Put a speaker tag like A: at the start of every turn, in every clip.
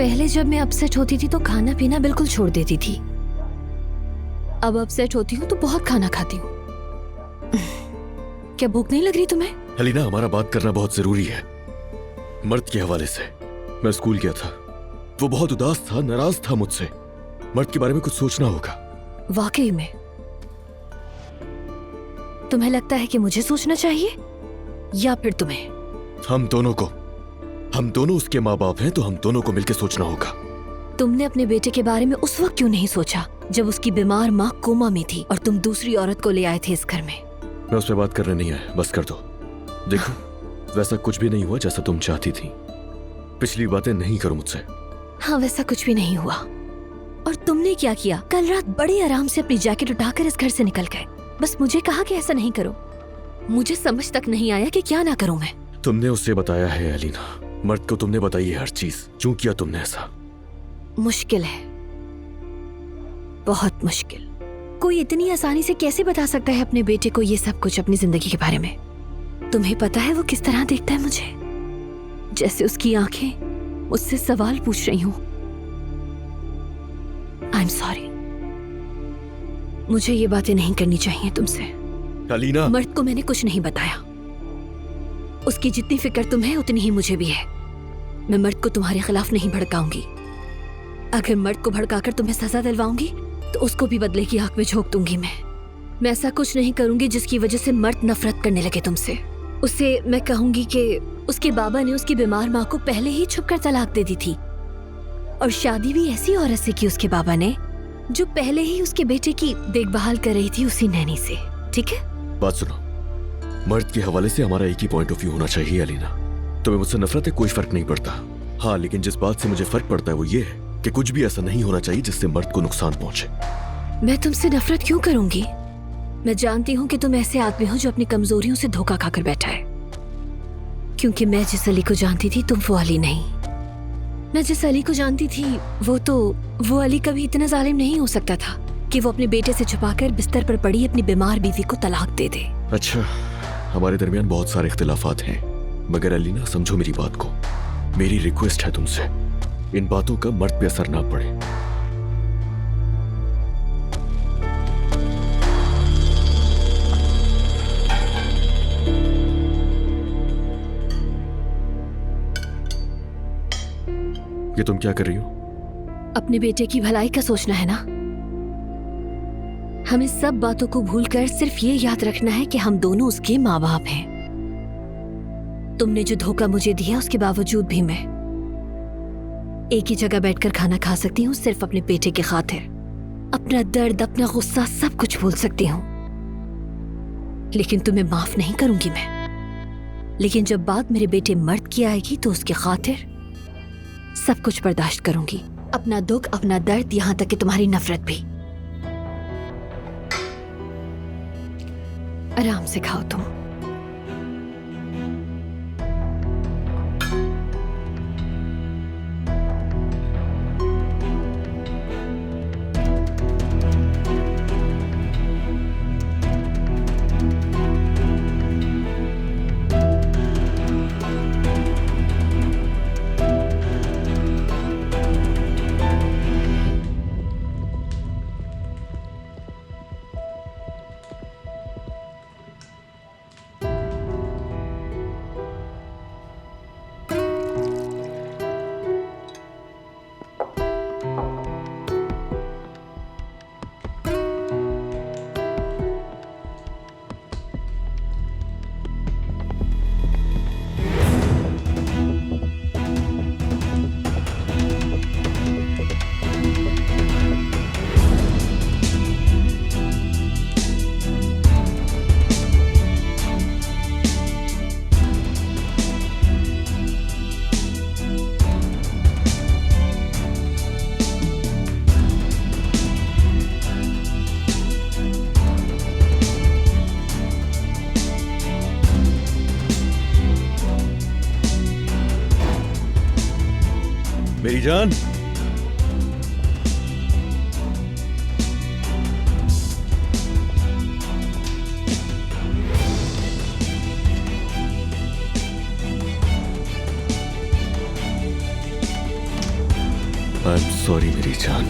A: पहले जब मैं अपसेट होती थी तो खाना पीना बिल्कुल छोड़ देती थी। अब अपसेट होती हूँ तो बहुत खाना खाती हूँ। क्या भूख नहीं लग रही तुम्हें?
B: अलीना, हमारा बात करना बहुत जरूरी है। मर्द के हवाले से। मैं स्कूल गया था, वो बहुत उदास था, नाराज था मुझसे। मर्द के बारे में कुछ सोचना होगा।
A: वाकई में? तुम्हें लगता है कि मुझे सोचना चाहिए या फिर तुम्हें?
B: हम दोनों उसके माँ बाप हैं, तो हम दोनों को मिलकर सोचना होगा।
A: तुमने अपने बेटे के बारे में उस वक्त क्यों नहीं सोचा जब उसकी बीमार माँ कोमा में थी और तुम दूसरी औरत को ले आए थे इस घर में?
B: मैं उस पर बात करने नहीं आया, बस कर दो। देखो, वैसा कुछ भी नहीं हुआ जैसा तुम चाहती थी। पिछली बातें नहीं करो मुझसे।
A: हाँ, वैसा कुछ भी नहीं हुआ। और तुमने क्या किया? कल रात बड़े आराम से अपनी जैकेट उठाकर इस घर से निकल गए। बस मुझे कहा कि ऐसा नहीं करो। मुझे समझ तक नहीं आया कि क्या ना करूं मैं।
B: तुमने उससे बताया है अलीना, मर्द को तुमने बताई है हर चीज। क्यों किया तुमने ऐसा?
A: मुश्किल है, बहुत मुश्किल। कोई इतनी आसानी से कैसे बता सकता है अपने बेटे को ये सब कुछ अपनी जिंदगी के बारे में? तुम्हें पता है वो किस तरह देखता है मुझे? जैसे उसकी आंखें मुझसे सवाल पूछ रही हूं। आई एम सॉरी, मुझे ये बातें नहीं करनी चाहिए तुमसे।
B: अलीना,
A: मर्द को मैंने कुछ नहीं बताया। उसकी जितनी फिक्र तुम्हें उतनी ही मुझे भी है। मैं मर्द को तुम्हारे खिलाफ नहीं भड़काऊंगी। अगर मर्द को भड़काकर तुम्हें सजा दिलवाऊंगी तो उसको भी बदले की आंख में झोंक दूंगी। मैं ऐसा कुछ नहीं करूंगी जिसकी वजह से मर्द नफरत करने लगे तुमसे। उसे मैं कहूंगी कि उसके बाबा ने उसकी बीमार माँ को पहले ही छुपकर तलाक दे दी थी और शादी भी ऐसी औरत से की उसके बाबा ने जो पहले ही उसके बेटे की देखभाल कर रही थी, उसी नैनी से। ठीक है?
B: बात सुनो, मर्द के हवाले से हमारा एक ही पॉइंट ऑफ व्यू होना चाहिए अलीना। तुम्हें मुझसे नफरत है, कोई फर्क नहीं पड़ता। हाँ, लेकिन जिस बात से मुझे फर्क पड़ता है वो ये है कि कुछ भी ऐसा नहीं होना चाहिए जिससे मर्द को नुकसान पहुंचे।
A: मैं तुमसे नफरत क्यों करूंगी? मैं जानती हूँ कि तुम ऐसे आदमी हो जो अपनी कमजोरियों से धोखा खाकर बैठा है। क्योंकि मैं जिस अली को जानती थी तुम वो अली नहीं। मैं जिस अली को जानती थी वो अली कभी इतना जालिम नहीं हो सकता था कि वो अपने बेटे से छुपाकर बिस्तर पर पड़ी अपनी बीमार बीवी को तलाक दे दे।
B: अच्छा, हमारे दरमियान बहुत सारे इख्तिलाफात हैं, मगर अलीना समझो मेरी बात को। मेरी रिक्वेस्ट है तुमसे, इन बातों का मर्द पे असर ना पड़े। ये तुम क्या कर रही हो?
A: अपने बेटे की भलाई का सोचना है ना। हमें सब बातों को भूलकर सिर्फ ये याद रखना है कि हम दोनों उसके माँ बाप हैं। तुमने जो धोखा मुझे दिया उसके बावजूद भी मैं एक ही जगह बैठकर खाना खा सकती हूँ, सिर्फ अपने बेटे की खातिर। अपना दर्द, अपना गुस्सा सब कुछ भूल सकती हूँ, लेकिन तुम्हें माफ नहीं करूंगी मैं। लेकिन जब बात मेरे बेटे मर्द की आएगी तो उसकी खातिर सब कुछ बर्दाश्त करूंगी। अपना दुख, अपना दर्द, यहां तक कि तुम्हारी नफरत भी। आराम से खाओ तुम।
B: मेरी जान, सॉरी मेरी जान।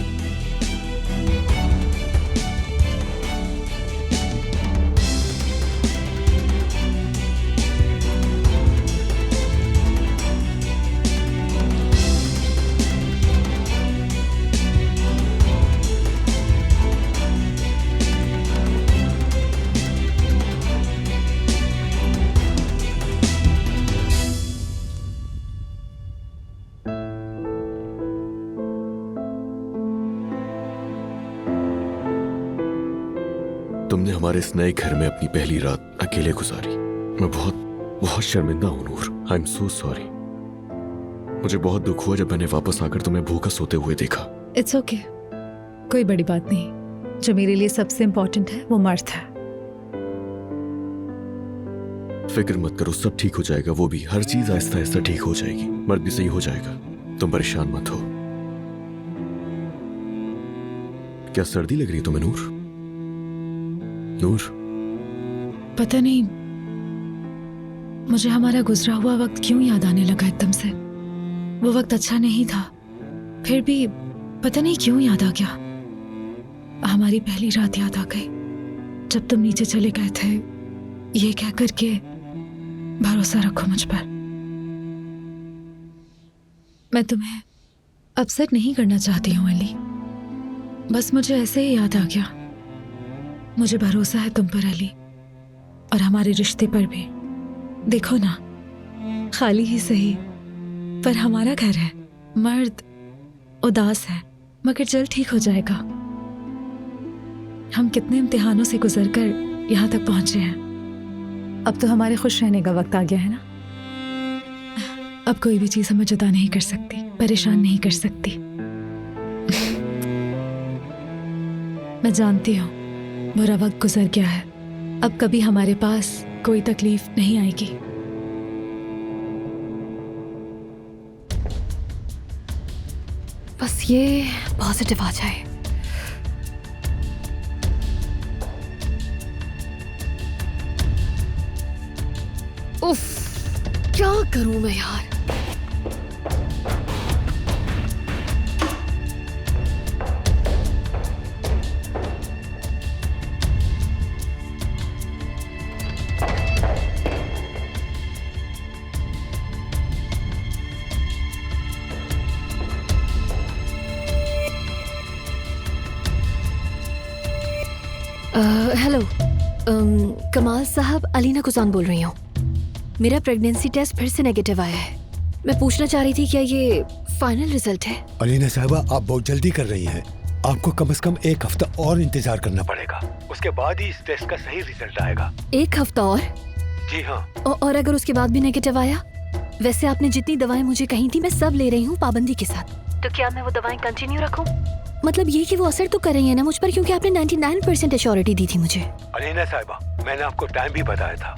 B: तुमने हमारे इस नए घर में अपनी पहली रात अकेले गुजारी। मैं बहुत बहुत शर्मिंदा हूं नूर। I am so sorry. मुझे बहुत दुख हुआ जब मैंने वापस आकर तुम्हें भूखा सोते हुए देखा।
C: इट्स ओके, कोई बड़ी बात नहीं। जो मेरे लिए सबसे इम्पोर्टेंट है वो मर्द है।
B: फिक्र मत करो, सब ठीक हो जाएगा। वो भी हर चीज आहिस्ता आहिस्ता ठीक हो जाएगी। मर्द भी सही हो जाएगा, तुम परेशान मत हो। क्या सर्दी लग रही है तुम्हें नूर? नूर,
C: पता नहीं मुझे हमारा गुजरा हुआ वक्त क्यों याद आने लगा एकदम से। वो वक्त अच्छा नहीं था, फिर भी पता नहीं क्यों याद आ गया। हमारी पहली रात याद आ गई जब तुम नीचे चले गए थे, ये कह करके भरोसा रखो मुझ पर। मैं तुम्हें अपसेट नहीं करना चाहती हूँ अली, बस मुझे ऐसे ही याद आ गया। मुझे भरोसा है तुम पर अली, और हमारे रिश्ते पर भी। देखो ना, खाली ही सही पर हमारा घर है। मर्द उदास है मगर जल्द ठीक हो जाएगा। हम कितने इम्तिहानों से गुजरकर यहाँ तक पहुंचे हैं। अब तो हमारे खुश रहने का वक्त आ गया है ना। अब कोई भी चीज हमें जुदा नहीं कर सकती, परेशान नहीं कर सकती। मैं जानती हूँ बुरा वक्त गुजर गया है, अब कभी हमारे पास कोई तकलीफ नहीं आएगी।
A: बस ये पॉजिटिव आ जाए। उफ, क्या करूं मैं यार। हेलो, कमाल साहब, अलीना कुजान बोल रही हूँ। मेरा प्रेगनेंसी टेस्ट फिर से नेगेटिव आया है। मैं पूछना चाह रही थी क्या ये फाइनल रिजल्ट है?
D: अलीना साहबा, आप बहुत जल्दी कर रही हैं। आपको कम से कम 1 हफ्ता और इंतजार करना पड़ेगा, उसके बाद ही इस टेस्ट का सही रिजल्ट आएगा।
A: 1 हफ्ता और?
D: जी हाँ।
A: और अगर उसके बाद भी नेगेटिव आया? वैसे आपने जितनी दवाएं मुझे कही थी मैं सब ले रही हूँ पाबंदी के साथ, तो क्या मैं वो दवाएं कंटिन्यू रखूँ? मतलब ये कि वो असर तो कर रही है ना मुझ पर, क्योंकि आपने 99% एश्योरिटी दी थी मुझे।
D: अलीना साहिबा, मैंने आपको टाइम भी बताया था।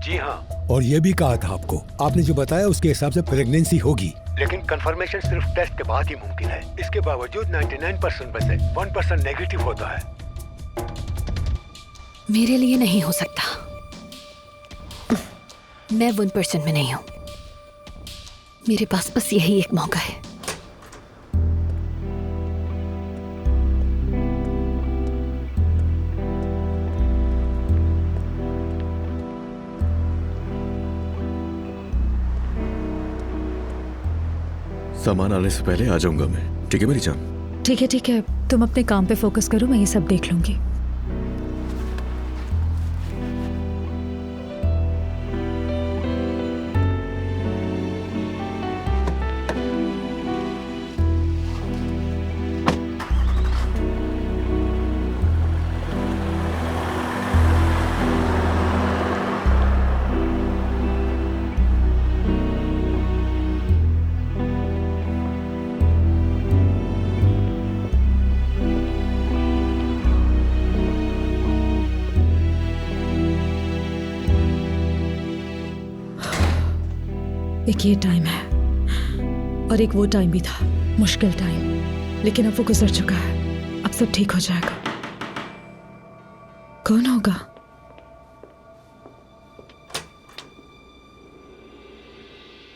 D: जी हाँ, और ये भी कहा था आपको, आपने जो बताया उसके हिसाब से प्रेगनेंसी होगी, लेकिन कंफर्मेशन सिर्फ टेस्ट के बाद ही मुमकिन है। इसके बावजूद 99% में से 1% नेगेटिव होता है।
A: मेरे लिए नहीं हो सकता, मैं 1% में नहीं हूँ। मेरे पास बस यही एक मौका है।
B: सामान आने से पहले आ जाऊंगा मैं, ठीक है मेरी जान?
C: ठीक है, तुम अपने काम पे फोकस करो, मैं ये सब देख लूंगी। एक ये टाइम है और एक वो टाइम भी था, मुश्किल टाइम, लेकिन अब वो गुजर चुका है। अब सब ठीक हो जाएगा। कौन होगा?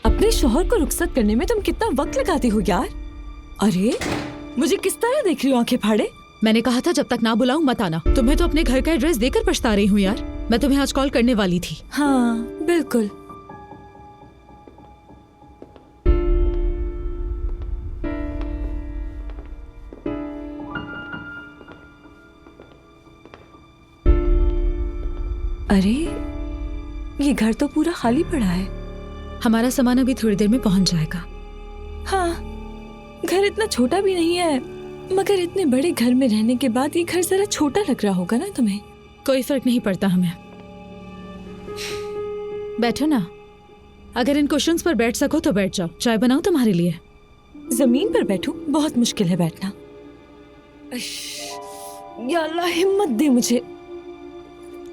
E: अपने शौहर को रुखसत करने में तुम कितना वक्त लगाती हो यार? अरे मुझे किस तरह देख रही हो आंखें फाड़े?
C: मैंने कहा था जब तक ना बुलाऊं मत आना। तुम्हें तो अपने घर का एड्रेस देकर पछता रही हूँ यार। मैं तुम्हें आज कॉल करने वाली थी।
E: हाँ बिल्कुल। अरे ये घर तो पूरा खाली पड़ा है।
C: हमारा सामान अभी थोड़ी देर में पहुंच जाएगा।
E: हाँ, घर इतना छोटा भी नहीं है, मगर इतने बड़े घर में रहने के बाद ये घर जरा छोटा लग रहा होगा ना तुम्हें?
C: कोई फर्क नहीं पड़ता हमें। बैठो ना, अगर इन कुशन्स पर बैठ सको तो बैठ जाओ। चाय बनाऊं तुम्हारे लिए?
E: जमीन पर बैठूं? बहुत मुश्किल है बैठना। या अल्लाह हिम्मत दे मुझे।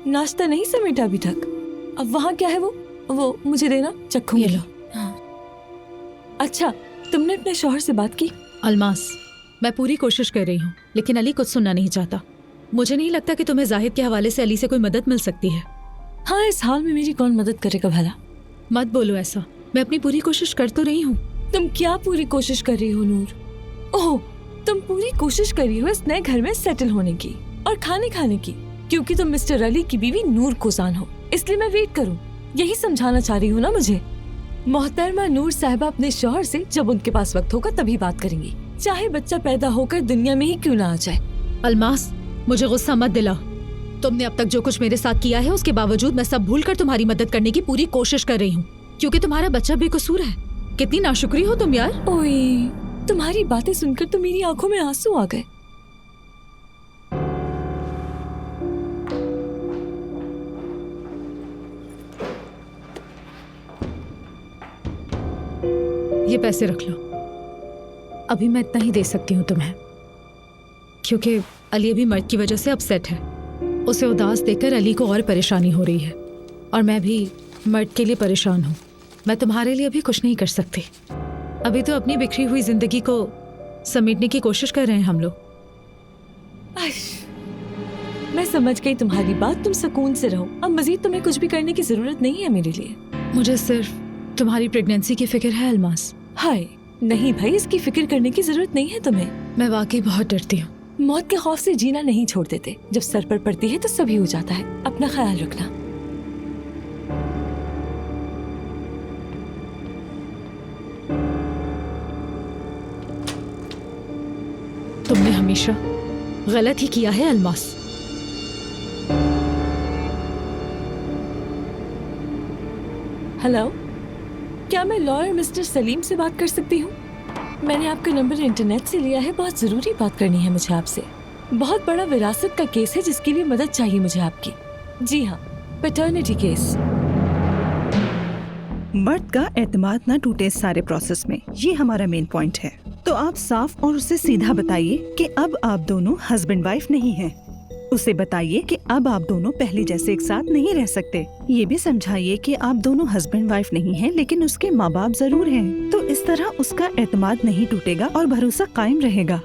E: नाश्ता नहीं समेटा अभी तक। अब वहाँ क्या है वो मुझे देना, चखूंगी।
C: ये लो।
E: हाँ। अच्छा, तुमने अपने शौहर से बात की?
C: अलमास, मैं पूरी कोशिश कर रही हूँ, लेकिन अली कुछ सुनना नहीं चाहता। मुझे नहीं लगता कि तुम्हें जाहिद के हवाले से अली से कोई मदद मिल सकती है।
E: हाँ, इस हाल में मेरी कौन मदद करेगा भला?
C: मत बोलो ऐसा, मैं अपनी पूरी कोशिश कर तो रही हूँ।
E: तुम क्या पूरी कोशिश कर रही हो नूर? ओह, तुम पूरी कोशिश कर रही हो इस नए घर में सेटल होने की और खाने की, क्योंकि तुम मिस्टर अली की बीवी नूर कोजान हो, इसलिए मैं वेट करूं। यही समझाना चाह रही हूँ ना मुझे? मोहतरमा नूर साहिबा अपने शौहर से जब उनके पास वक्त होगा तभी बात करेंगी, चाहे बच्चा पैदा होकर दुनिया में ही क्यों ना आ जाए।
C: अलमास, मुझे गुस्सा मत दिलाओ। तुमने अब तक जो कुछ मेरे साथ किया है उसके बावजूद मैं सब भूलकर तुम्हारी मदद करने की पूरी कोशिश कर रही हूँ, क्योंकि तुम्हारा बच्चा बेकसूर है। कितनी नाशुक्री हो तुम यार।
E: ओए, तुम्हारी बातें सुनकर तो मेरी आंखों में आंसू आ गए।
C: ये पैसे रख लो, अभी मैं इतना ही दे सकती हूँ तुम्हें, क्योंकि अली अभी मर्द की वजह से अपसेट है। उसे उदास देखकर अली को और परेशानी हो रही है, और मैं भी मर्द के लिए परेशान हूँ। मैं तुम्हारे लिए अभी कुछ नहीं कर सकती। अभी तो अपनी बिखरी हुई जिंदगी को समेटने की कोशिश कर रहे हैं हम लोग।
E: मैं समझ गई तुम्हारी बात, तुम सुकून से रहो। अब मजीद तुम्हें कुछ भी करने की जरूरत नहीं है मेरे लिए।
C: मुझे सिर्फ तुम्हारी प्रेगनेंसी की फिक्र है अलमास।
E: हाय नहीं भाई, इसकी फिक्र करने की जरूरत नहीं है तुम्हें।
C: मैं वाकई बहुत डरती हूँ।
E: मौत के खौफ से जीना नहीं छोड़ देते। जब सर पर पड़ती है तो सभी हो जाता है। अपना ख्याल रखना।
C: तुमने हमेशा गलत ही किया है अलमास।
E: हेलो, क्या मैं लॉयर मिस्टर सलीम से बात कर सकती हूँ? मैंने आपका नंबर इंटरनेट से लिया है। बहुत जरूरी बात करनी है मुझे आपसे। बहुत बड़ा विरासत का केस है जिसके लिए मदद चाहिए मुझे आपकी। जी हाँ, पैटर्निटी केस।
F: मर्द का एतमाद ना टूटे इस सारे प्रोसेस में, ये हमारा मेन पॉइंट है। तो आप साफ और उससे सीधा बताइए कि अब आप दोनों हस्बैंड वाइफ नहीं हैं। उसे बताइए कि अब आप दोनों पहले जैसे एक साथ नहीं रह सकते। ये भी समझाइए कि आप दोनों हस्बैंड वाइफ नहीं हैं, लेकिन उसके माँ बाप जरूर हैं। तो इस तरह उसका एतमाद नहीं टूटेगा और भरोसा कायम रहेगा।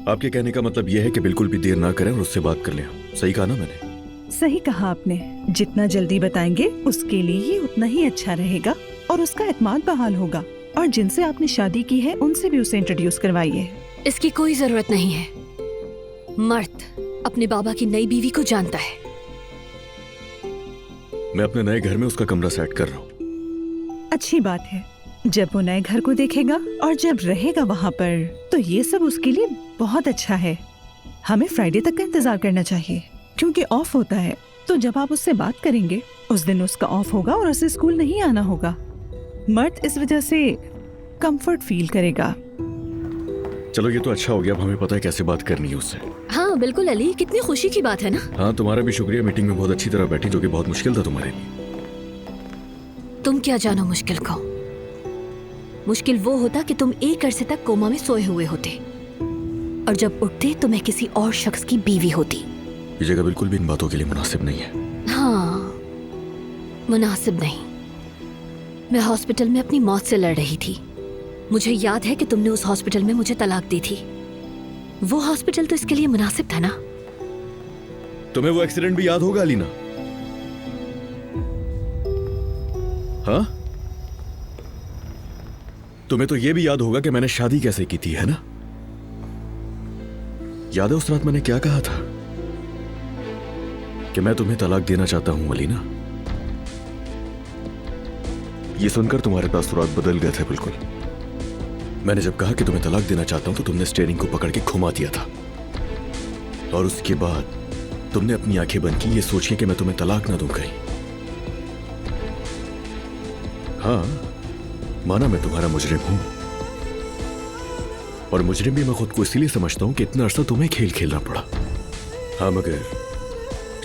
B: आपके कहने का मतलब यह है कि बिल्कुल भी देर ना करें और उससे बात कर लें। सही कहा ना मैंने?
F: सही कहा आपने। जितना जल्दी बताएंगे उसके लिए ही उतना ही अच्छा रहेगा और उसका एतमाद बहाल होगा। और जिनसे आपने शादी की है उनसे भी उसे इंट्रोड्यूस करवाइए।
A: इसकी कोई जरूरत नहीं है। मर्द अपने बाबा की नई बीवी को जानता है।
B: मैं अपने नए घर में उसका कमरा सेट कर रहा हूँ।
F: अच्छी बात है। जब वो नए घर को देखेगा और जब रहेगा वहाँ पर, तो ये सब उसके लिए बहुत अच्छा है। हमें फ्राइडे तक का इंतजार करना चाहिए, क्योंकि ऑफ होता है। तो जब आप उससे बात करेंगे उस दिन उसका ऑफ होगा और उसे स्कूल नहीं आना होगा। मर्द इस वजह से कंफर्ट फील करेगा।
B: चलो ये तो अच्छा हो गया। अब हमें पता है कैसे बात करनी है उससे।
A: हाँ बिल्कुल अली, कितनी खुशी की बात है ना।
B: हाँ, तुम्हारा भी शुक्रिया। मीटिंग में बहुत अच्छी तरह बैठी, जो कि बहुत मुश्किल था तुम्हारे लिए।
A: तुम क्या जानो मुश्किल को। मुश्किल वो होता कि तुम एक अरसे तक कोमा में सोए हुए होते और जब उठते तो मैं किसी और शख्स की बीवी होती।
B: ये जगह बिल्कुल भी इन बातों के लिए मुनासिब नहीं है।
A: हाँ, मुनासिब नहीं। मैं हॉस्पिटल में अपनी मौत से लड़ रही थी। मुझे याद है कि तुमने उस हॉस्पिटल में मुझे तलाक दी थी। वो हॉस्पिटल तो इसके लिए मुनासिब था ना।
B: तुम्हें वो एक्सीडेंट भी याद होगा अलीना? हाँ, तुम्हें तो ये भी याद होगा कि मैंने शादी कैसे की थी, है ना? याद है उस रात मैंने क्या कहा था? कि मैं तुम्हें तलाक देना चाहता हूं अलीना। ये सुनकर तुम्हारे तासुरात बदल गए थे बिल्कुल। मैंने जब कहा कि तुम्हें तलाक देना चाहता हूं तो तुमने स्टीयरिंग को पकड़ के घुमा दिया था, और उसके बाद तुमने अपनी आंखें बंद की ये सोच के कि मैं तुम्हें तलाक ना दूं कहीं। हाँ, माना मैं तुम्हारा मुजरिम हूं, और मुजरिम भी मैं खुद को इसीलिए समझता हूं कि इतना अरसा तुम्हें खेल खेलना पड़ा। हाँ, मगर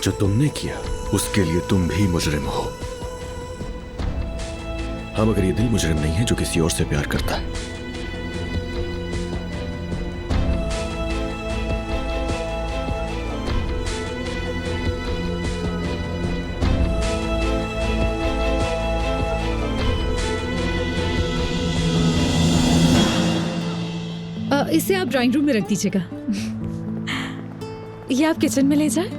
B: जो तुमने किया उसके लिए तुम भी मुजरिम हो। हाँ, मगर ये दिल मुजरिम नहीं है जो किसी और से प्यार करता है।
C: इसे आप ड्राइंग रूम में रख दीजिएगा। ये आप किचन में ले जाए।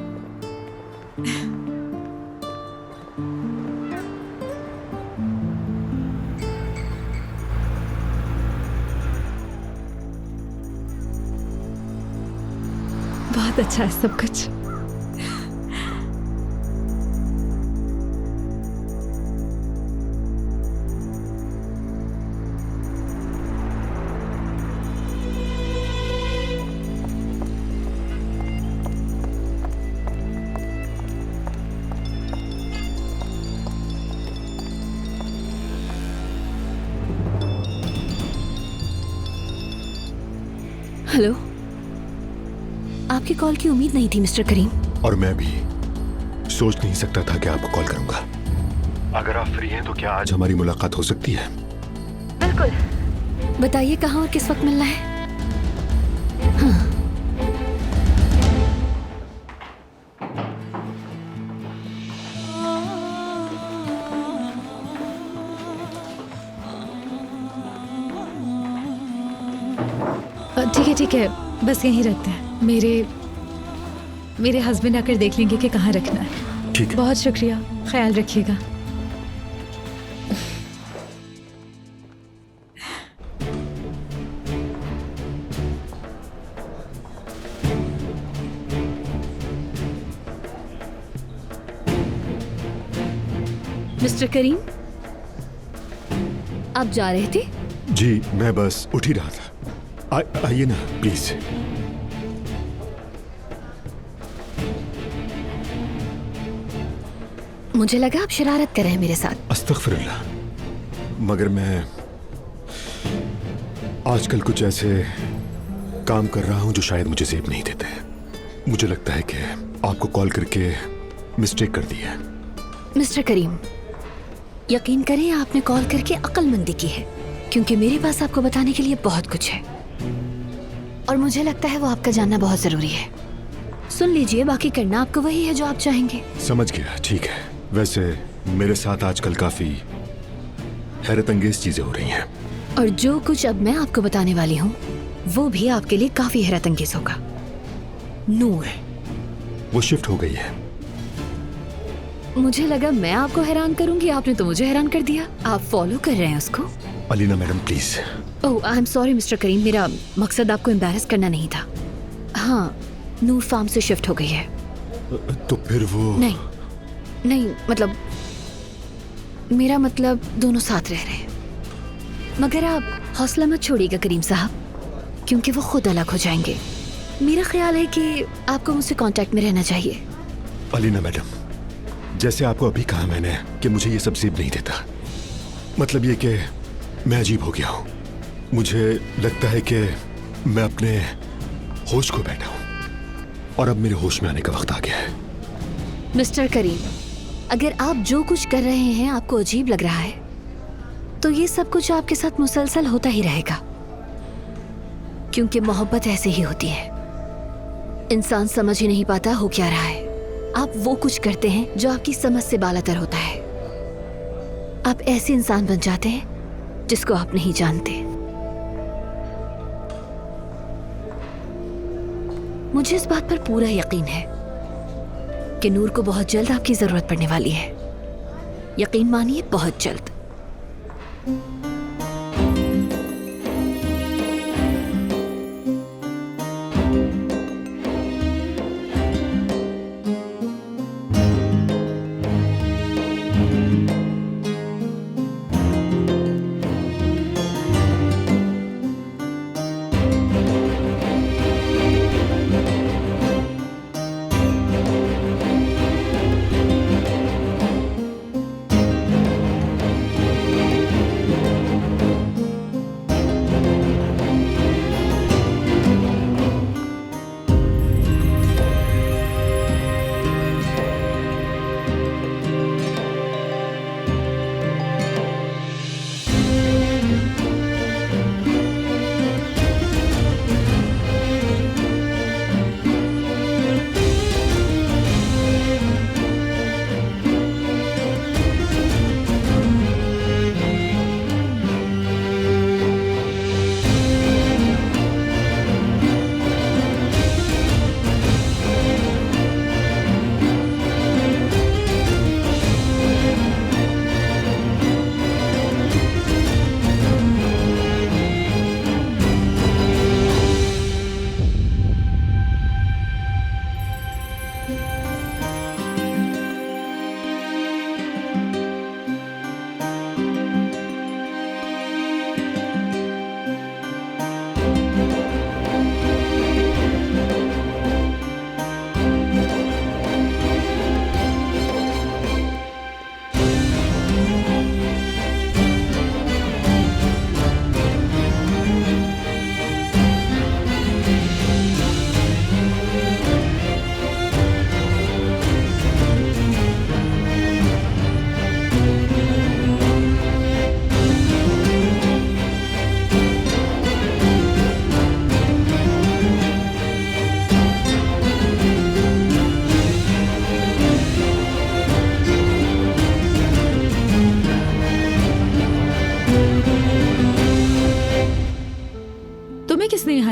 C: बहुत अच्छा है सब कुछ।
A: हेलो, आपकी कॉल की उम्मीद नहीं थी मिस्टर करीम।
G: और मैं भी सोच नहीं सकता था कि आपको कॉल करूंगा। अगर आप फ्री हैं तो क्या आज हमारी मुलाकात हो सकती है?
A: बिल्कुल। बताइए कहाँ और किस वक्त मिलना है? हाँ।
C: ठीक है, बस यहीं रखते हैं। मेरे हस्बैंड आकर देख लेंगे कि कहाँ रखना है।
G: ठीक है।
C: बहुत शुक्रिया, ख्याल रखिएगा।
A: मिस्टर करीम, आप जा रहे थे?
G: जी, मैं बस उठ ही रहा था। आइए ना प्लीज।
A: मुझे लगा आप शरारत कर रहे हैं मेरे साथ।
G: अस्तगफिरुल्लाह, मगर मैं आजकल कुछ ऐसे काम कर रहा हूं जो शायद मुझे सेब नहीं देते। मुझे लगता है कि आपको कॉल करके मिस्टेक कर दी है।
A: मिस्टर करीम, यकीन करें आपने कॉल करके अक्लमंदी की है, क्योंकि मेरे पास आपको बताने के लिए बहुत कुछ है और मुझे लगता है वो आपका जानना बहुत जरूरी है। सुन लीजिए, बाकी करना आपको वही है जो आप चाहेंगे।
G: समझ गया, ठीक है। वैसे मेरे साथ आजकल काफी हैरत अंगेज चीजें हो रही हैं,
A: और जो कुछ अब मैं आपको बताने वाली हूँ वो भी आपके लिए काफी हैरत अंगेज होगा। नूर,
G: वो शिफ्ट हो गई है।
A: मुझे लगा मैं आपको हैरान करूंगी, आपने तो मुझे हैरान कर दिया। आप फॉलो कर रहे हैं उसको?
G: Alina madam please.
A: Oh, I am sorry mister Karim, मेरा मकसद आपको एम्बैरस करना नहीं था। हाँ, नूर फार्म से शिफ्ट हो गई है।
G: तो फिर वो
A: नहीं, मतलब मेरा मतलब दोनों साथ रह रहे हैं। मगर आप हौसला मत छोड़िएगा करीम साहब, क्योंकि वो खुद अलग हो जाएंगे। मेरा ख्याल है कि आपको मुझसे कांटेक्ट में रहना चाहिए।
G: अलीना मैडम, जैसे आपको अभी कहा मैंने कि मुझे ये सब सेब नहीं देता, मतलब ये कि मैं अजीब हो गया हूँ। मुझे लगता है कि मैं अपने होश खो बैठा हूँ और अब मेरे होश में आने का वक्त आ गया है।
A: मिस्टर करीम, अगर आप जो कुछ कर रहे हैं आपको अजीब लग रहा है तो ये सब कुछ आपके साथ मुसलसल होता ही रहेगा, क्योंकि मोहब्बत ऐसे ही होती है। इंसान समझ ही नहीं पाता हो क्या रहा है। आप वो कुछ करते हैं जो आपकी समझ से बालातर होता है। आप ऐसे इंसान बन जाते हैं जिसको आप नहीं जानते। मुझे इस बात पर पूरा यकीन है कि नूर को बहुत जल्द आपकी जरूरत पड़ने वाली है। यकीन मानिए, बहुत जल्द।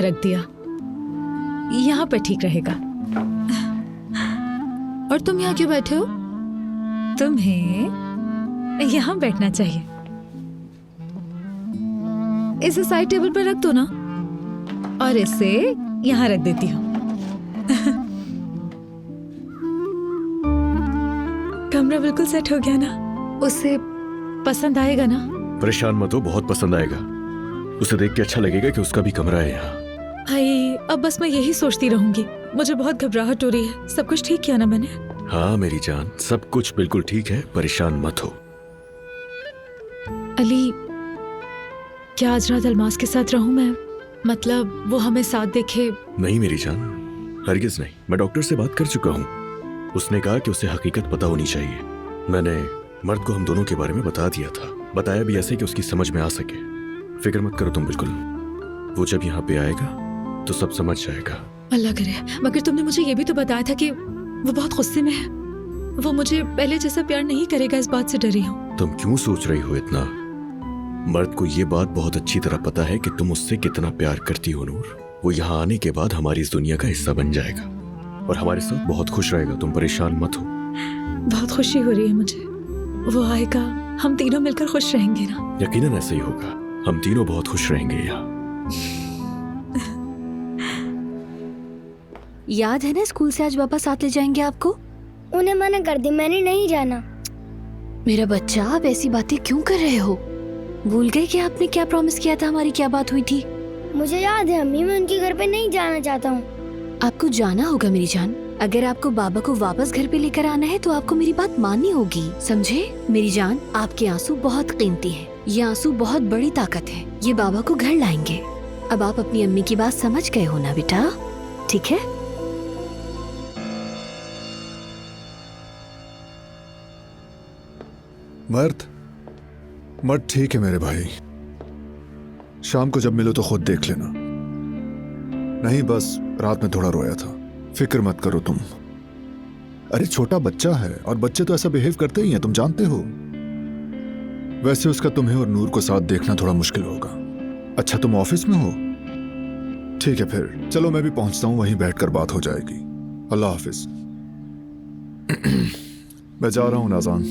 C: रख दिया। यहाँ पर ठीक रहेगा। और तुम यहाँ क्यों बैठे हो? तुम्हें यहाँ बैठना चाहिए। इसे साइड टेबल पर रख दो ना, और इसे यहाँ रख देती हूँ। कमरा बिल्कुल सेट हो गया ना? उसे पसंद आएगा ना?
B: परेशान मत हो, बहुत पसंद आएगा। उसे देख के अच्छा लगेगा कि उसका भी कमरा है यहाँ।
C: भाई अब बस मैं यही सोचती रहूंगी। मुझे बहुत घबराहट हो रही है। सब कुछ ठीक किया ना मैंने?
B: हाँ मेरी जान, सब कुछ बिल्कुल ठीक है, परेशान मत हो।
C: अली, क्या आज रात अलमास के साथ रहूं मैं? मतलब वो हमें साथ देखे।
B: नहीं मेरी जान, हरगिज नहीं। मैं डॉक्टर से बात कर चुका हूँ। उसने कहा कि उसे हकीकत पता होनी चाहिए। मैंने मर्द को हम दोनों के बारे में बता दिया था, बताया भी ऐसे कि उसकी समझ में आ सके। फिक्र मत करो तुम बिल्कुल, वो जब यहाँ पे आएगा तो सब समझ जाएगा।
C: अल्लाह करे। मगर तुमने मुझे ये भी तो बताया था कि वो बहुत गुस्से में है। वो मुझे पहले जैसा प्यार नहीं करेगा, इस बात से डरी हूँ।
B: तुम क्यों सोच रही हो इतना? मर्द को ये बात बहुत अच्छी तरह पता है कि तुम उससे कितना प्यार करती हो नूर। वो यहाँ आने के बाद हमारी इस दुनिया का हिस्सा बन जाएगा और हमारे साथ बहुत खुश रहेगा। तुम परेशान मत हो।
C: बहुत खुशी हो रही है मुझे। वो आएगा, हम तीनों मिलकर खुश रहेंगे ना?
B: यकीनन ऐसे ही होगा। हम तीनों बहुत खुश रहेंगे यहाँ।
A: याद है ना स्कूल से आज पापा साथ ले जाएंगे आपको?
H: उन्हें मना कर दी, मैंने नहीं जाना।
A: मेरा बच्चा, आप ऐसी बातें क्यों कर रहे हो? भूल गए कि आपने क्या प्रॉमिस किया था? हमारी क्या बात हुई थी?
H: मुझे याद है अम्मी, मैं उनके घर पे नहीं जाना चाहता हूँ।
A: आपको जाना होगा मेरी जान। अगर आपको बाबा को वापस घर पे लेकर आना है तो आपको मेरी बात माननी होगी, समझे? मेरी जान, आपके आंसू बहुत कीमती हैं। ये आंसू बहुत बड़ी ताकत है। ये बाबा को घर लाएंगे। अब आप अपनी अम्मी की बात समझ गए हो ना बेटा? ठीक है?
G: मर्द ठीक है मेरे भाई। शाम को जब मिलो तो खुद देख लेना। नहीं, बस रात में थोड़ा रोया था। फिक्र मत करो तुम। अरे छोटा बच्चा है और बच्चे तो ऐसा बिहेव करते ही हैं, तुम जानते हो। वैसे उसका तुम्हें और नूर को साथ देखना थोड़ा मुश्किल होगा। अच्छा तुम ऑफिस में हो? ठीक है फिर चलो, मैं भी पहुंचता हूं, वहीं बैठकर बात हो जाएगी। अल्लाह हाफिज। मैं जा रहा हूं नाज़ान।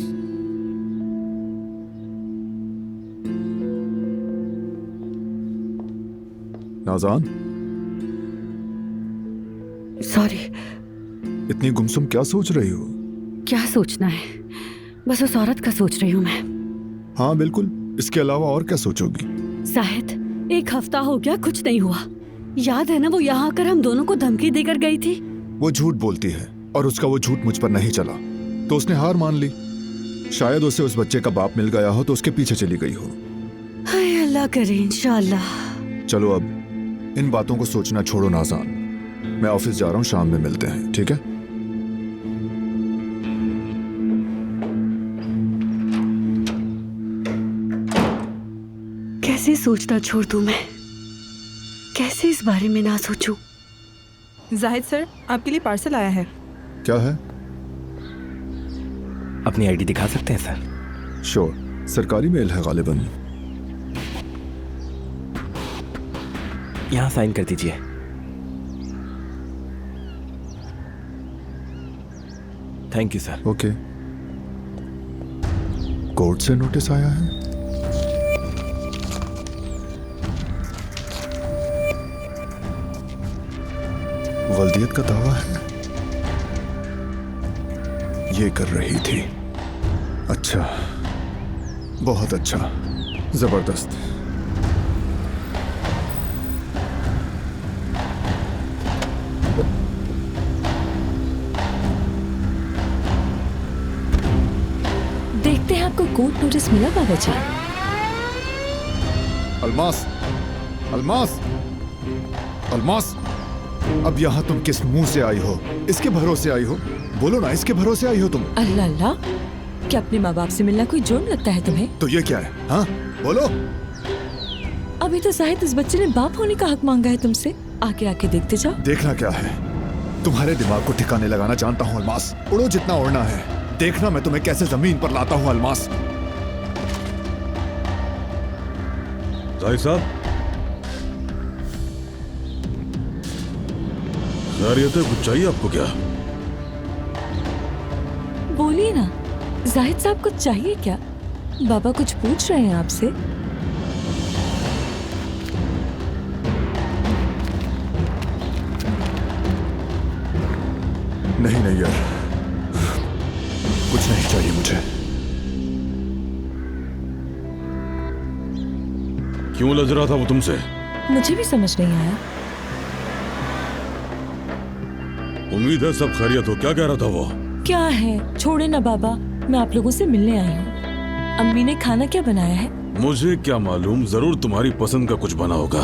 G: Nazan,
A: sorry.
G: इतनी गुमसुम क्या सोच रही हो?
A: क्या सोचना है, बस उस औरत का सोच रही हूँ मैं।
G: हाँ बिल्कुल, इसके अलावा और क्या सोचोगी?
A: शायद 1 हफ्ता हो गया, कुछ नहीं हुआ। याद है ना वो यहाँ आकर हम दोनों को धमकी देकर गई थी?
G: वो झूठ बोलती है और उसका वो झूठ मुझ पर नहीं चला तो उसने हार मान ली। शायद उसे उस बच्चे का बाप मिल गया हो तो उसके पीछे चली गई हो।
A: हाय अल्लाह करे, इंशाअल्लाह।
G: चलो अब इन बातों को सोचना छोड़ो नाज़ान। मैं ऑफिस जा रहा हूँ, शाम में मिलते हैं, ठीक है?
A: कैसे सोचना छोड़ दूं मैं? कैसे इस बारे में ना सोचूं?
I: जाहिद सर, आपके लिए पार्सल आया है।
G: क्या है?
J: अपनी आईडी दिखा सकते हैं सर?
G: श्योर, सरकारी मेल है गालिबन।
J: यहाँ साइन कर दीजिए। Thank you sir.
G: Okay. Court से नोटिस आया है? वल्दियत का दावा है। ये कर रही थी। अच्छा, बहुत अच्छा, जबरदस्त।
E: देखते हैं आपको कोर्ट नोटिस मिला बाबा जी।
G: अलमास, अलमास, अलमास, अब यहाँ तुम किस मुंह से आई हो? इसके भरोसे आई हो? बोलो ना, इसके भरोसे आई हो तुम?
E: अल्लाह अल्लाह, क्या अपने माँ बाप से मिलना कोई जुर्म लगता है तुम्हें?
G: तो ये क्या है? हाँ बोलो।
E: अभी तो शायद इस बच्चे ने बाप होने का हक मांगा है तुमसे। आके आके देखते जाओ।
G: देखना क्या है? तुम्हारे दिमाग को ठिकाने लगाना जानता हूँ अलमास। उड़ो जितना उड़ना है। देखना मैं तुम्हें कैसे जमीन पर लाता हूँ अलमास।
B: जाहिद साहब,
K: खैरियत है, कुछ चाहिए आपको क्या?
E: बोलिए ना, जाहिद साहब कुछ चाहिए क्या? बाबा कुछ पूछ रहे हैं आपसे?
G: नहीं नहीं यार, कुछ नहीं चाहिए मुझे।
K: क्यों लज रहा था वो तुमसे?
E: मुझे भी समझ नहीं आया।
K: उम्मीद है सब खैरियत हो। क्या कह रहा था वो?
E: क्या है, छोड़े ना बाबा, मैं आप लोगों से मिलने आई हूँ। अम्मी ने खाना क्या बनाया है?
K: मुझे क्या मालूम, जरूर तुम्हारी पसंद का कुछ बना होगा।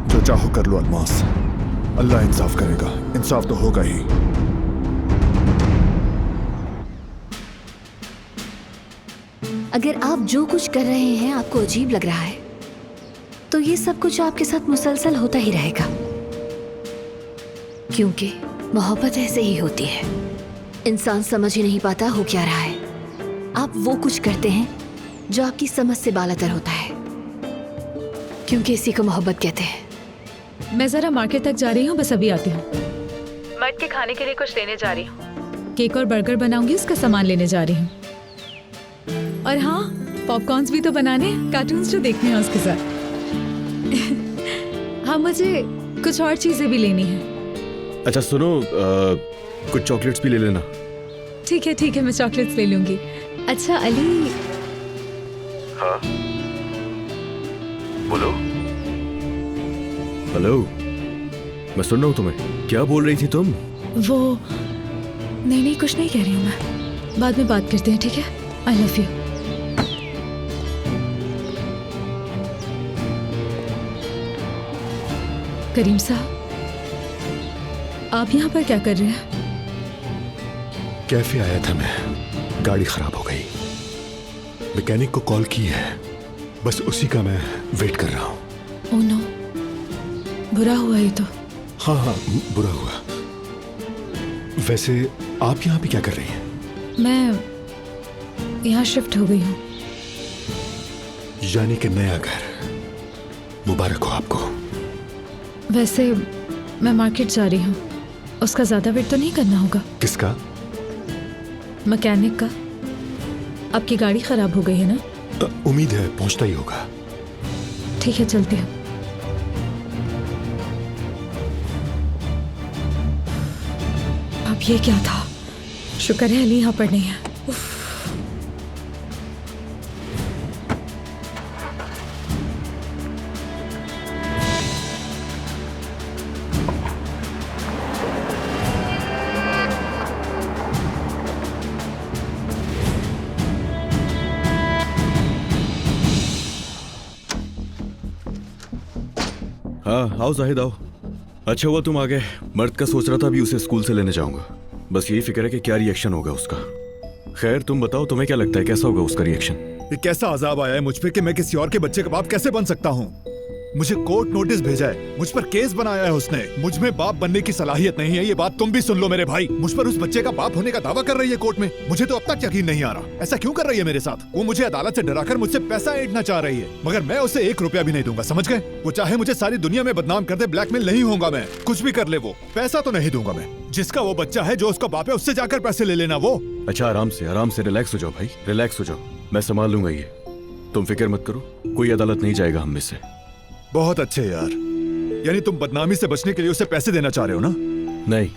G: जो चाहो कर लो अलमास, अल्लाह इंसाफ करेगा। इंसाफ तो होगा ही।
A: अगर आप जो कुछ कर रहे हैं आपको अजीब लग रहा है तो ये सब कुछ आपके साथ मुसलसल होता ही रहेगा, क्योंकि मोहब्बत ऐसे ही होती है। इंसान समझ ही नहीं पाता हो क्या रहा है। आप वो कुछ करते हैं जो आपकी समझ से बालातर होता है, क्योंकि इसी को मोहब्बत कहते हैं।
C: मैं जरा मार्केट तक जा रही हूँ, बस अभी आती हूँ। मर्द के खाने के लिए कुछ लेने जा रही हूँ। केक और बर्गर बनाऊंगी, उसका सामान लेने जा रही हूँ। और हाँ, पॉपकॉर्न्स भी तो बनाने, कार्टून्स जो देखने हैं उसके साथ। हाँ, मुझे कुछ और चीजें भी लेनी है।
B: अच्छा सुनो, कुछ चॉकलेट्स भी ले लेना।
C: ठीक है, मैं चॉकलेट्स ले लूंगी। अच्छा अली।
B: हाँ बोलो। हेलो, मैं सुन रहा हूँ तुम्हें। क्या बोल रही थी तुम?
C: वो नहीं, कुछ नहीं कह रही हूँ मैं। बाद में बात करते हैं, ठीक है? आई लव यू। करीम साहब, आप यहाँ पर क्या कर रहे हैं?
G: कैफे आया था मैं, गाड़ी खराब हो गई। मैकेनिक को कॉल की है, बस उसी का मैं वेट कर रहा हूँ।
C: ओह नो, बुरा हुआ ये तो।
G: हाँ, बुरा हुआ। वैसे आप यहाँ पे क्या कर रही हैं?
C: मैं यहाँ शिफ्ट हो गई हूँ।
G: यानी कि नया घर। मुबारक हो आपको।
C: वैसे मैं मार्केट जा रही हूँ, उसका ज्यादा वेट तो नहीं करना होगा।
G: किसका?
C: मैकेनिक का। आपकी गाड़ी खराब हो गई है ना?
G: उम्मीद है पहुंचता ही होगा।
C: ठीक है, चलती हूँ। अब ये क्या था? शुक्र है अली यहाँ पर नहीं है।
B: हाँ आओ जाहिद आओ। अच्छा हुआ तुम आ गए। मर्द का सोच रहा था अभी उसे स्कूल से लेने जाऊंगा। बस यही फिक्र है कि क्या रिएक्शन होगा उसका। खैर तुम बताओ, तुम्हें क्या लगता है कैसा होगा उसका रिएक्शन?
L: ये कैसा अजाब आया है मुझ पे कि मैं किसी और के बच्चे का बाप कैसे बन सकता हूँ। मुझे कोर्ट नोटिस भेजा है, मुझ पर केस बनाया है उसने। मुझ में बाप बनने की सलाहियत नहीं है, ये बात तुम भी सुन लो मेरे भाई। मुझ पर उस बच्चे का बाप होने का दावा कर रही है कोर्ट में। मुझे तो अब तक यकीन नहीं आ रहा, ऐसा क्यों कर रही है मेरे साथ? वो मुझे अदालत से डराकर मुझसे पैसा ऐंठना चाह रही है, मगर मैं उसे 1 रुपया भी नहीं दूंगा, समझ गए? वो चाहे मुझे सारी दुनिया में बदनाम कर दे, ब्लैकमेल नहीं होगा मैं। कुछ भी कर ले वो, पैसा तो नहीं दूंगा मैं। जिसका वो बच्चा है, जो उसका बाप है, उससे जाकर पैसे ले लेना वो।
B: अच्छा आराम से रिलैक्स हो जाओ भाई, रिलैक्स हो जाओ। मैं संभाल लूंगा ये, तुम फिक्र मत करो। कोई अदालत नहीं जाएगा हम में से।
L: बहुत अच्छे यार, यानी तुम बदनामी से बचने के लिए उसे पैसे देना चाह रहे हो ना?
B: नहीं,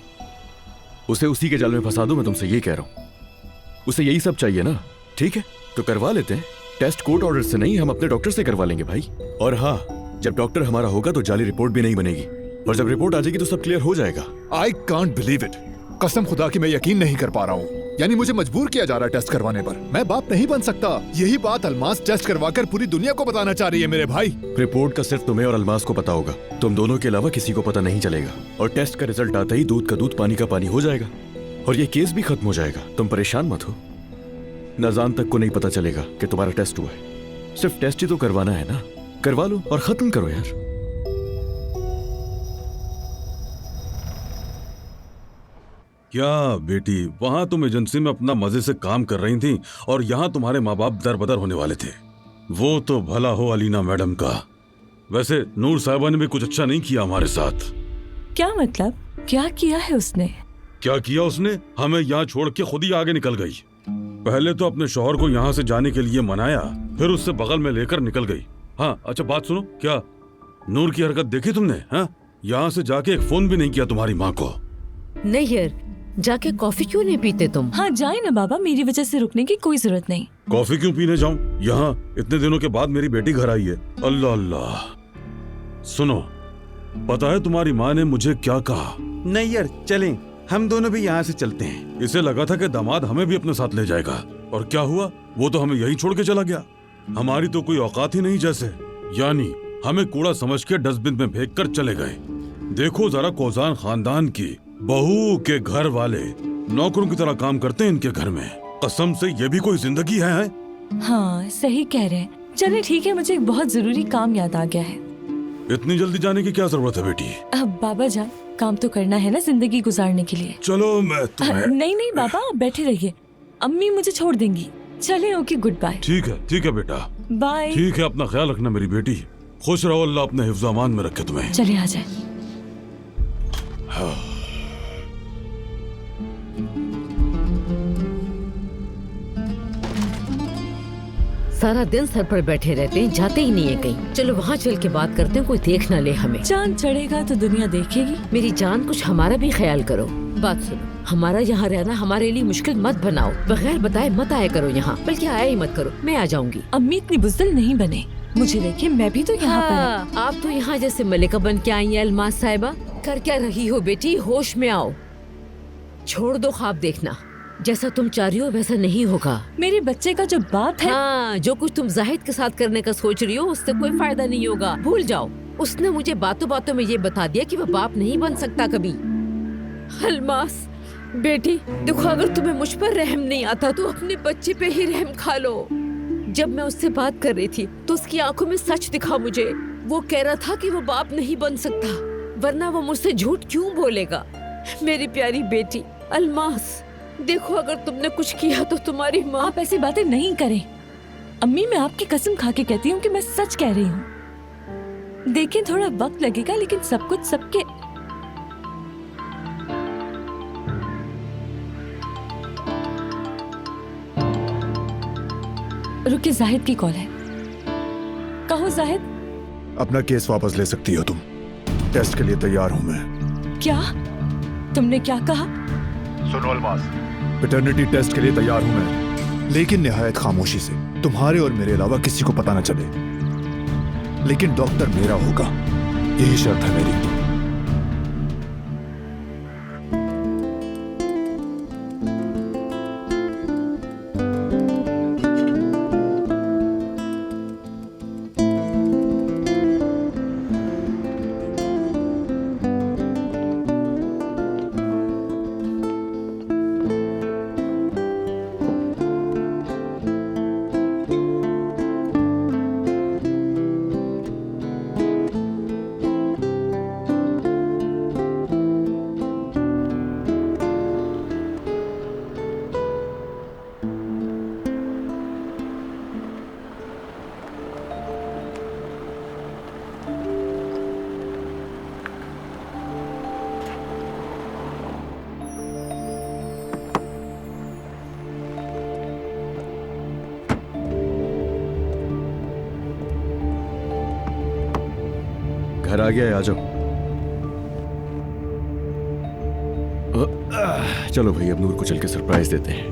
B: उसे उसी के जाल में फंसा दो, मैं तुमसे ये कह रहा हूँ। उसे यही सब चाहिए ना? ठीक है तो करवा लेते हैं टेस्ट। कोर्ट ऑर्डर से नहीं, हम अपने डॉक्टर से करवा लेंगे भाई। और हाँ, जब डॉक्टर हमारा होगा तो जाली रिपोर्ट भी नहीं बनेगी, और जब रिपोर्ट आ जाएगी तो सब क्लियर हो जाएगा।
L: I can't believe it. कसम खुदा की मैं यकीन नहीं कर पा रहा हूँ। यानी मुझे मजबूर किया जा रहा है टेस्ट करवाने पर। मैं बाप नहीं बन सकता। यही बात अलमास टेस्ट करवाकर पूरी दुनिया को बताना चाह रही है मेरे भाई।
B: रिपोर्ट का सिर्फ तुम्हें और अलमास को पता होगा, तुम दोनों के अलावा किसी को पता नहीं चलेगा। और टेस्ट का रिजल्ट आते ही दूध का दूध पानी का पानी हो जाएगा, और ये केस भी खत्म हो जाएगा। तुम परेशान मत हो। नजान तक को नहीं पता चलेगा कि तुम्हारा टेस्ट हुआ है। सिर्फ टेस्ट ही तो करवाना है ना, करवा लो और खत्म करो यार।
K: क्या बेटी, वहां तुम एजेंसी में अपना मजे से काम कर रही थी और यहाँ तुम्हारे माँ बाप दरबदर होने वाले थे। वो तो भला हो अलीना मैडम का, वैसे नूर साहिबा ने भी कुछ अच्छा नहीं किया हमारे साथ।
E: क्या मतलब? क्या किया है उसने?
K: क्या किया उसने? हमें यहाँ छोड़ के खुद ही आगे निकल गई। पहले तो अपने शौहर को यहाँ से जाने के लिए मनाया, फिर उससे बगल में लेकर निकल गई। हाँ अच्छा बात सुनो, क्या नूर की हरकत देखी तुमने? हाँ, यहाँ से जाके एक फोन भी नहीं किया तुम्हारी माँ को।
M: नहीं यार, जाके कॉफी क्यों नहीं पीते तुम?
E: हाँ जाए ना बाबा, मेरी वजह से रुकने की कोई जरूरत नहीं।
K: कॉफी क्यों पीने जाऊं? यहाँ इतने दिनों के बाद मेरी बेटी घर आई है। अल्लाह अल्लाह। सुनो, पता है तुम्हारी माँ ने मुझे क्या कहा?
J: नहीं यार चलें, हम दोनों भी यहाँ से चलते हैं।
K: इसे लगा था कि दामाद हमें भी अपने साथ ले जाएगा, और क्या हुआ? वो तो हमें यहीं छोड़ के चला गया। हमारी तो कोई औकात ही नहीं जैसे, यानी हमें कूड़ा समझ के डस्टबिन में फेंक कर चले गए। देखो जरा, कोजान खानदान की बहू के घर वाले नौकरों की तरह काम करते हैं इनके घर में। कसम से ये भी कोई जिंदगी है?
E: हाँ सही कह रहे हैं। चले ठीक है, मुझे एक बहुत जरूरी काम याद आ गया है।
K: इतनी जल्दी जाने की क्या जरूरत है बेटी?
E: अब बाबा जान, काम तो करना है ना जिंदगी गुजारने के लिए।
K: चलो मैं तुम्हें
E: नहीं नहीं बाबा, आप बैठे रहिए, अम्मी मुझे छोड़ देंगी। चले, ओके, गुड बाय।
K: ठीक है बेटा,
E: बाय।
K: ठीक है, अपना ख्याल रखना मेरी बेटी। खुश रहो, अल्लाह अपने हिफ्ज़-ओ-अमान में रखे तुम्हें।
E: चले आ जाए।
K: हाँ।
M: सारा दिन सर पर बैठे रहते हैं, जाते ही नहीं है कहीं। चलो वहाँ चल के बात करते हैं, कोई देख ना ले हमें।
E: चांद चढ़ेगा तो दुनिया देखेगी।
M: मेरी जान, कुछ हमारा भी ख्याल करो। बात सुनो, हमारा यहाँ रहना हमारे लिए मुश्किल मत बनाओ। बगैर बताए मत आया करो यहाँ, बल्कि आया ही मत करो। मैं आ जाऊंगी।
E: अम्मी इतनी बुज़दिल नहीं बने, मुझे देखिए, मैं भी तो यहाँ
M: पर। आप तो यहाँ जैसे मलिका बन के आई हैं। अलमास साहिबा, कर क्या रही हो बेटी? होश में आओ, छोड़ दो ख्वाब देखना। जैसा तुम चाह रही हो वैसा नहीं होगा।
E: मेरे बच्चे का जो बाप है।
M: हाँ, जो कुछ तुम जाहिद के साथ करने का सोच रही हो उससे कोई फायदा नहीं होगा, भूल जाओ। उसने मुझे बातों बातों में ये बता दिया कि वो बाप नहीं बन सकता कभी। अलमास बेटी, देखो, अगर तुम्हें मुझ पर रहम नहीं आता तो अपने बच्चे पे ही रहम खा लो। जब मैं उससे बात कर रही थी तो उसकी आंखों में सच दिखा मुझे। वो कह रहा था कि वो बाप नहीं बन सकता, वरना वो मुझसे झूठ क्यों बोलेगा। मेरी प्यारी बेटी अलमास, देखो, अगर तुमने कुछ किया तो तुम्हारी माँ।
E: आप ऐसी बातें नहीं करें अम्मी, मैं आपकी कसम खा के कहती हूँ कि मैं सच कह रही हूँ। देखें, थोड़ा वक्त लगेगा, लेकिन सब कुछ सबके। रुकिए, जाहिद की कॉल है। कहो जाहिद।
L: अपना केस वापस ले सकती हो तुम। टेस्ट के लिए तैयार हूँ मैं।
E: क्या? तुमने क्या कहा?
L: सुनो अलमास, पैटर्निटी टेस्ट के लिए तैयार हूं मैं, लेकिन निहायत खामोशी से। तुम्हारे और मेरे अलावा किसी को पता न चले, लेकिन डॉक्टर मेरा होगा, यही शर्त है मेरी।
B: घर आ गया है, आ जाओ। चलो भाई, अब नूर को चल के सरप्राइज देते हैं।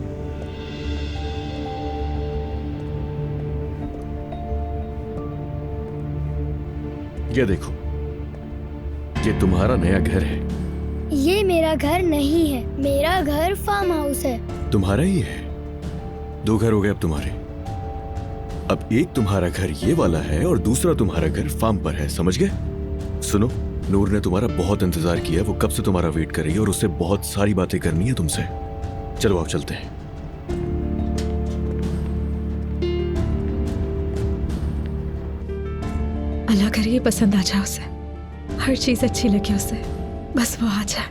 B: ये देखो, ये तुम्हारा नया घर है।
H: ये मेरा घर नहीं है, मेरा घर फार्म हाउस है।
B: तुम्हारा ही है? 2 घर हो गए अब तुम्हारे। अब एक तुम्हारा घर ये वाला है और दूसरा तुम्हारा घर फार्म पर है, समझ गए? सुनो, नूर ने तुम्हारा बहुत इंतजार किया, वो कब से तुम्हारा वेट कर रही है और उससे बहुत सारी बातें करनी है तुमसे। चलो आप चलते हैं।
C: अल्लाह करे ये पसंद आ जाए उसे, हर चीज अच्छी लगे उसे, बस वो आ जाए।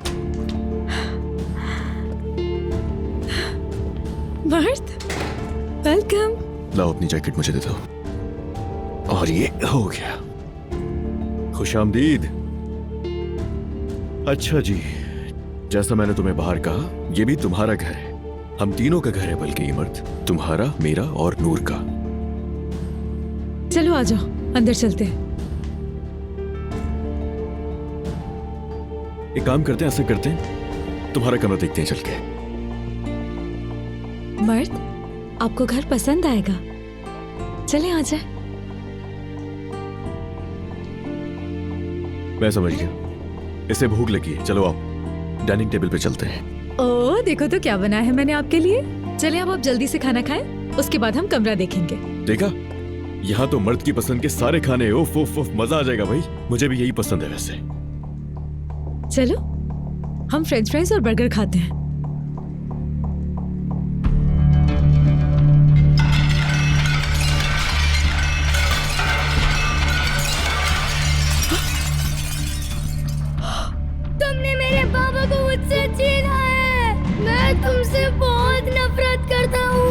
C: मर्द, वेलकम।
B: लाओ अपनी जैकेट मुझे दे दो। और ये हो गया। खुशामदीद। अच्छा जी, जैसा मैंने तुम्हें बाहर कहा, ये भी तुम्हारा घर है। हम तीनों का घर है, बल्कि इमर्त, तुम्हारा, मेरा और नूर का।
C: चलो आ जाओ, अंदर चलते हैं।
B: एक काम करते हैं, ऐसे करते हैं, तुम्हारा कमरा देखते हैं चल के।
C: मर्द, आपको घर पसंद आएगा, चले आ जाए।
B: मैं समझ गया, इसे भूख लगी है। चलो आओ, डाइनिंग टेबल पे चलते हैं।
C: ओह, देखो तो क्या बनाया है मैंने आपके लिए। चले अब आप जल्दी से खाना खाएं, उसके बाद हम कमरा देखेंगे।
B: देखा, यहाँ तो मर्द की पसंद के सारे खाने। उफ उफ उफ, मजा आ जाएगा भाई। मुझे भी यही पसंद है वैसे।
C: चलो हम फ्रेंच फ्राइज और बर्गर खाते हैं।
H: तुमने मेरे पापा को मुझसे छीना है। मैं तुमसे बहुत नफरत करता हूँ।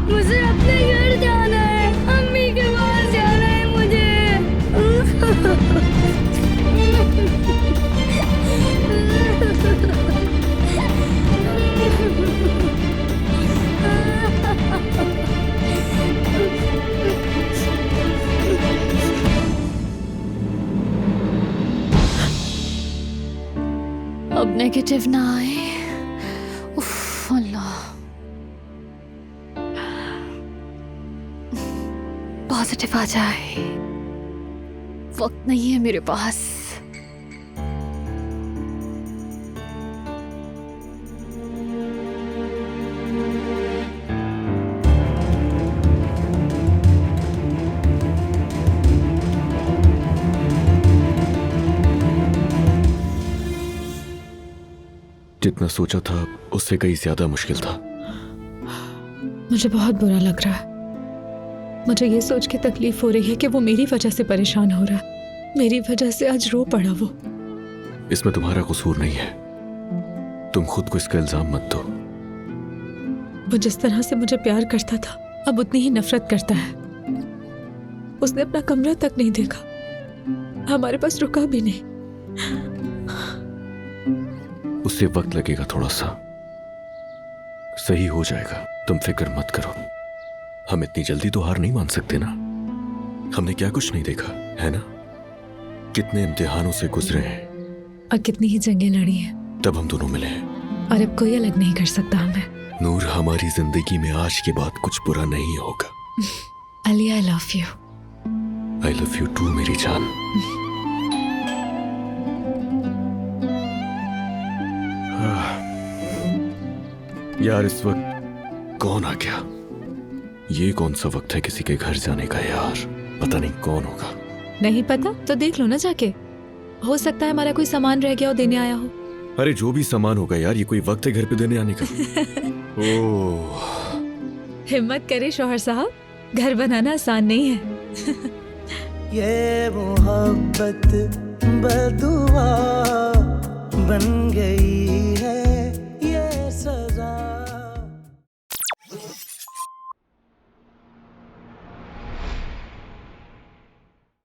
H: मुझे अपने घर जाना है, अम्मी के पास जाना है मुझे।
A: अब नेगेटिव ना आए। उफ, अल्लाह। पॉजिटिव आ जाए। वक्त नहीं है मेरे पास।
B: जितना सोचा था उससे कहीं ज्यादा मुश्किल था।
C: मुझे बहुत बुरा लग रहा है। मुझे ये सोच के तकलीफ हो रही है कि वो मेरी वजह से परेशान हो रहा है। मेरी वजह से आज रो पड़ा वो।
B: इसमें तुम्हारा कसूर नहीं है। तुम खुद को इसका इल्जाम मत दो।
C: वो जिस तरह से मुझे प्यार करता था, अब उतनी ही नफरत करता है। उसने अपना कमरा तक नहीं देखा, हमारे पास रुका भी नहीं।
B: उससे वक्त लगेगा थोड़ा सा, सही हो जाएगा। तुम फिक्र मत करो। हम इतनी जल्दी तो हार नहीं मान सकते ना। हमने क्या कुछ नहीं देखा है ना। कितने इम्तिहानों से गुजरे हैं
C: और कितनी ही जंगें लड़ी हैं,
B: तब हम दोनों मिले हैं।
C: और अब कोई अलग नहीं कर सकता हमें।
B: नूर, हमारी जिंदगी में आज के बाद कुछ बुरा नहीं होगा।
C: Ali, I love you.
B: I love you too मेरी जान। यार, इस वक्त कौन आ गया? ये कौन सा वक्त है किसी के घर जाने का यार? पता नहीं कौन होगा।
C: नहीं पता तो देख लो ना जाके। हो सकता है हमारा कोई सामान रह गया हो, देने आया हो।
B: अरे जो भी सामान होगा यार, ये कोई वक्त है घर पे देने आने का? ओह,
C: हिम्मत करे शौहर साहब, घर बनाना आसान नहीं है।
N: ये मोहब्बत बदुआ बन गई है।